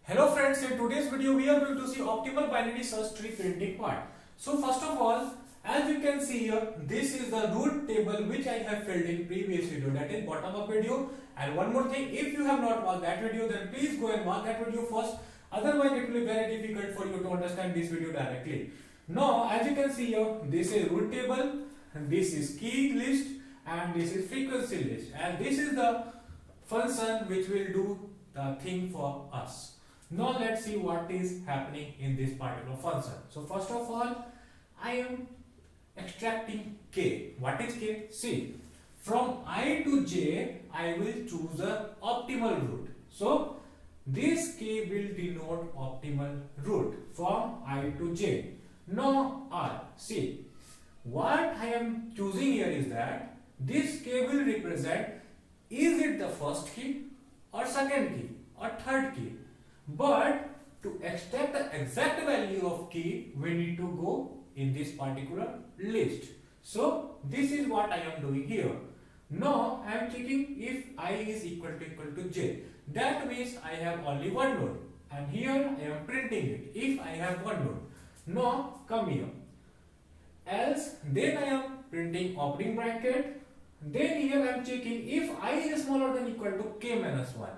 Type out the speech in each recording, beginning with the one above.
Hello friends, in today's video we are going to see optimal binary search tree printing part. So first of all, as you can see here, this is the root table which I have filled in previous video, that is bottom of video. And one more thing, if you have not watched that video, then please go and watch that video first. Otherwise it will be very difficult for you to understand this video directly. Now as you can see here, this is root table, and this is key list, and this is frequency list. And this is the function which will do the thing for us. Now let's see what is happening in this particular function. So first of all, I am extracting k. What is k? See, from I to j, I will choose the optimal route. So this k will denote optimal route from I to j. Now r. See, what I am choosing here is that this k will represent, is it the first key or second key or third key? But to extract the exact value of key, we need to go in this particular list. So this is what I am doing here. Now I am checking if I is equal to j. That means I have only one node, and here I am printing it if I have one node. Now come here. Else then I am printing opening bracket. Then here I am checking if I is smaller than equal to k minus 1.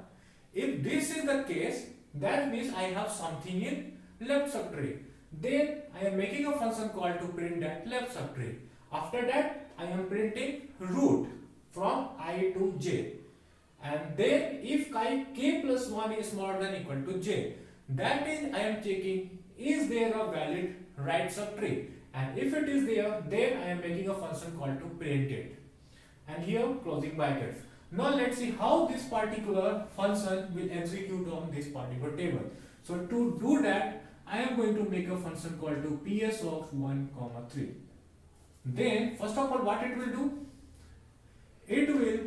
If this is the case, that means I have something in left subtree. Then I am making a function called to print that left subtree. After that, I am printing root from I to j. And then if k plus 1 is smaller than equal to j, that is I am checking is there a valid right subtree. And if it is there, then I am making a function called to print it. And here closing bracket. Now let's see how this particular function will execute on this particular table. So to do that, I am going to make a function called to ps of 1, 3. Then first of all, what it will do? It will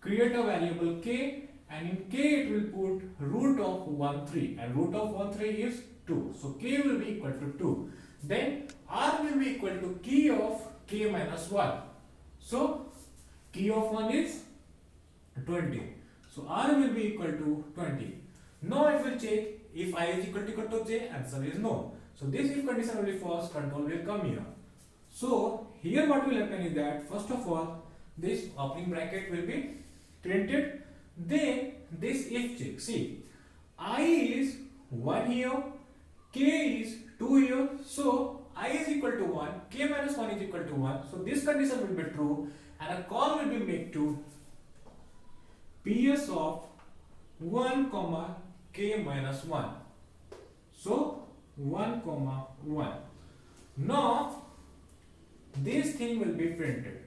create a variable k, and in k it will put root of 1, 3, and root of 1, 3 is 2. So k will be equal to 2. Then r will be equal to key of k minus 1. So key of 1 is 20. So r will be equal to 20. Now it will check if I is equal to j, answer is no. So this if condition will be false, control will come here. So here what will happen is that first of all, this opening bracket will be printed. Then this if check. See, I is 1 here, k is 2 here. So I is equal to 1, k minus 1 is equal to 1. So this condition will be true, and a call will be made to ps of 1, k minus 1. So 1, 1. Now this thing will be printed.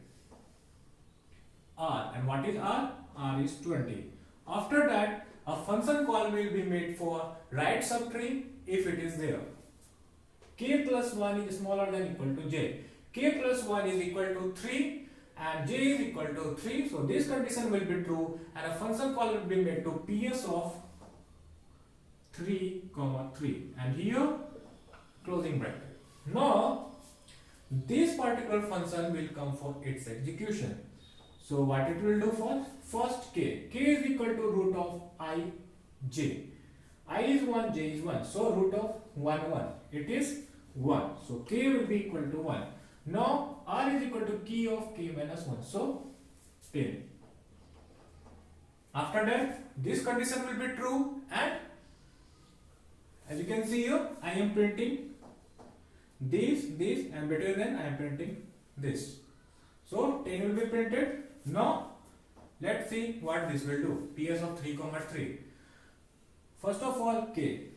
R, and what is R? R is 20. After that, a function call will be made for right subtree if it is there. K plus 1 is smaller than equal to j. K plus 1 is equal to 3 and j is equal to 3. So this condition will be true, and a function call will be made to ps of 3, 3, and here closing bracket. Now this particular function will come for its execution. So what it will do for first k. K is equal to root of I, j. I is 1, j is 1. So root of 1, 1. It is 1. So k will be equal to 1. Now r is equal to key of k minus 1. So 10. After that, this condition will be true, and as you can see here, I am printing this, and better than I am printing this. So 10 will be printed. Now let's see what this will do. ps of 3, 3. First of all, k.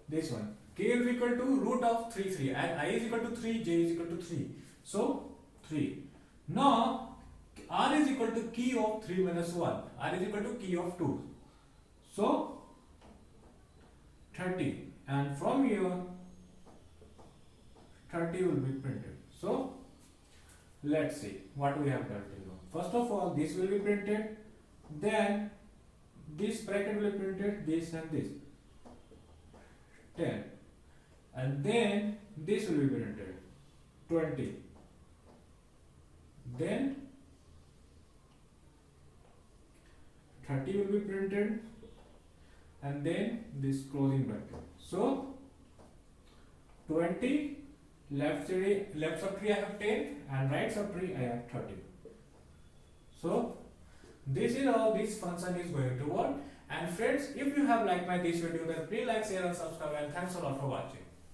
This one. K will be equal to root of 3, 3. And I is equal to 3, j is equal to 3. So 3. Now r is equal to key of 3 minus 1. R is equal to key of 2. So 30. And from here 30 will be printed. So let's see what we have done till now. First of all, this will be printed. Then this bracket will be printed, this and this. 10. And then this will be printed. 20. Then 30 will be printed, and then this closing bracket. So 20, left subtree I have 10 and right subtree I have 30. So this is how this function is going to work. And friends, if you have liked my this video, then please like, share and subscribe, and thanks a lot for watching.